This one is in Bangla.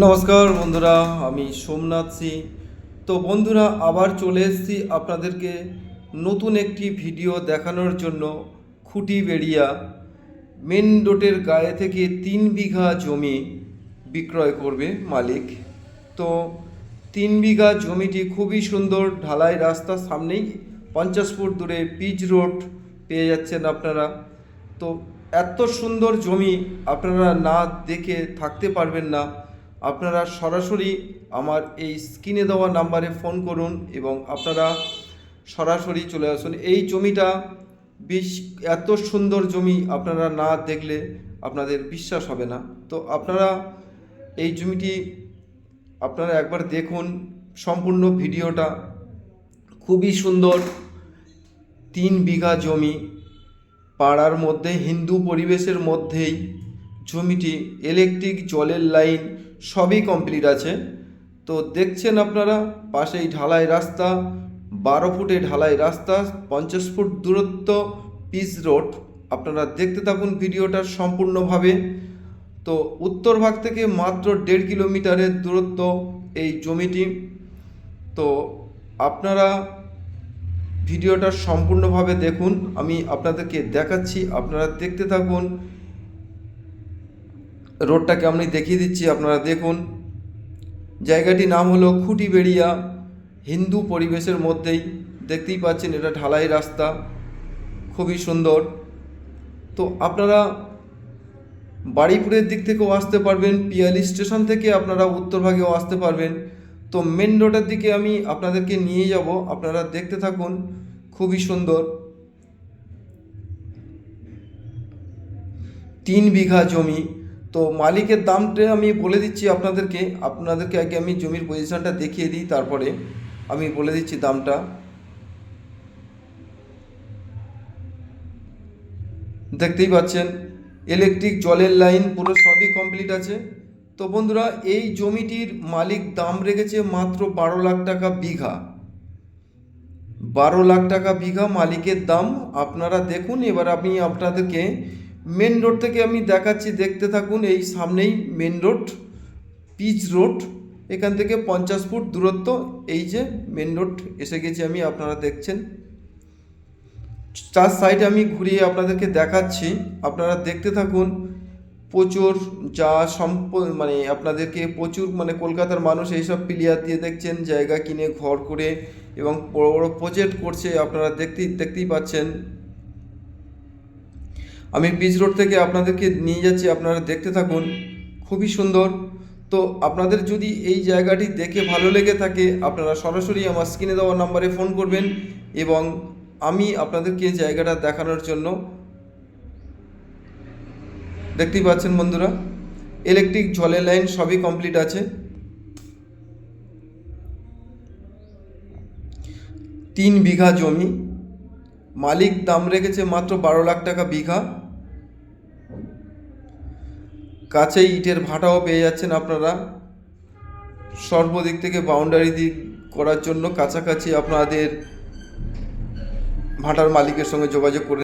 নমস্কার বন্ধুরা, আমি সোমনাথ সিং। তো বন্ধুরা, আবার চলে এসেছি আপনাদেরকে নতুন একটি ভিডিও দেখানোর জন্য। খুঁটিবেড়িয়া মেন রোডের গায়ে থেকে 3 বিঘা জমি বিক্রয় করবে মালিক। তো 3 বিঘা জমিটি খুবই সুন্দর, ঢালাই রাস্তার সামনেই 50 ফুট দূরে পিচ রোড পেয়ে যাচ্ছেন আপনারা। তো এত সুন্দর জমি আপনারা না দেখে থাকতে পারবেন না। আপনারা সরাসরি আমার এই স্ক্রিনে দেওয়া নাম্বারে ফোন করুন এবং আপনারা সরাসরি চলে আসুন। এই জমিটা এত সুন্দর জমি আপনারা না দেখলে আপনাদের বিশ্বাস হবে না। তো আপনারা এই জমিটি আপনারা একবার দেখুন সম্পূর্ণ ভিডিওটা। খুবই সুন্দর 3 বিঘা জমি, পাড়ার মধ্যে হিন্দু পরিবেশের মধ্যেই জমিটি, ইলেকট্রিক জলের লাইন সবই কমপ্লিট আছে। তো দেখছেন আপনারা পাশেই ঢালাই রাস্তা, 12 ফুটে ঢালাই রাস্তা, 50 ফুট দূরত্ব পিচ রোড। আপনারা দেখতে থাকুন ভিডিওটা সম্পূর্ণভাবে। তো উত্তর ভাগ থেকে মাত্র 1.5 কিলোমিটারের দূরত্ব এই জমিটি। তো আপনারা ভিডিওটা সম্পূর্ণভাবে দেখুন, আমি আপনাদেরকে দেখাচ্ছি, আপনারা দেখতে থাকুন। রোডটাকে আমি দেখিয়ে দিচ্ছি, আপনারা দেখুন। জায়গাটির নাম হলো খুঁটিবেড়িয়া, হিন্দু পরিবেশের মধ্যেই। দেখতেই পাচ্ছেন এটা ঢালাই রাস্তা, খুবই সুন্দর। তো আপনারা বারুইপুরের দিক থেকেও আসতে পারবেন, পিয়ালি স্টেশন থেকে আপনারা উত্তরভাগেও আসতে পারবেন। তো মেন রোডের দিকে আমি আপনাদেরকে নিয়ে যাব, আপনারা দেখতে থাকুন। খুবই সুন্দর 3 বিঘা জমি। তো মালিকের দামটা আমি বলে দিচ্ছি আপনাদেরকে আগে আমি জমির পজিশনটা দেখিয়ে দিই, তারপরে আমি বলে দিচ্ছি দামটা। দেখতেই পাচ্ছেন ইলেকট্রিক জলের লাইন পুরো সবই কমপ্লিট আছে। তো বন্ধুরা, এই জমিটির মালিক দাম রেখেছে মাত্র 12 লাখ টাকা বিঘা। 12 লাখ টাকা বিঘা মালিকের দাম। আপনারা দেখুন। এবার আমি আপনাদেরকে মেন রোড থেকে আমি দেখাচ্ছি, দেখতে থাকুন। এই সামনেই মেন রোড, পিচ রোড। এখান থেকে 50 ফুট দূরত্ব। এই যে মেন রোড এসে গেছি আমি, আপনারা দেখছেন। চার সাইডে আমি ঘুরিয়ে আপনাদেরকে দেখাচ্ছি, আপনারা দেখতে থাকুন। প্রচুর আপনাদেরকে প্রচুর কলকাতার মানুষ এইসব প্লেয়ার দিয়ে দেখছেন জায়গা কিনে ঘর করে এবং বড় বড় প্রজেক্ট করছে, আপনারা দেখতেই পাচ্ছেন। আমি পিচ রোড থেকে আপনাদেরকে নিয়ে যাচ্ছি, আপনারা দেখতে থাকুন। খুবই সুন্দর। তো আপনাদের যদি এই জায়গাটি দেখে ভালো লেগে থাকে, আপনারা সরাসরি আমার স্ক্রিনে দেওয়া নাম্বারে ফোন করবেন এবং আমি আপনাদেরকে জায়গাটা দেখানোর জন্য। দেখতেই পাচ্ছেন বন্ধুরা, ইলেকট্রিক জলের লাইন সবই কমপ্লিট আছে। 3 বিঘা জমি, মালিক দাম রেখেছে মাত্র 12 লাখ টাকা বিঘা। কাছেই ইটের ভাটাও পেয়ে যাচ্ছেন আপনারা। সর্বদিক থেকে বাউন্ডারি দিক করার জন্য কাছাকাছি আপনাদের ভাটার মালিকের সঙ্গে যোগাযোগ করে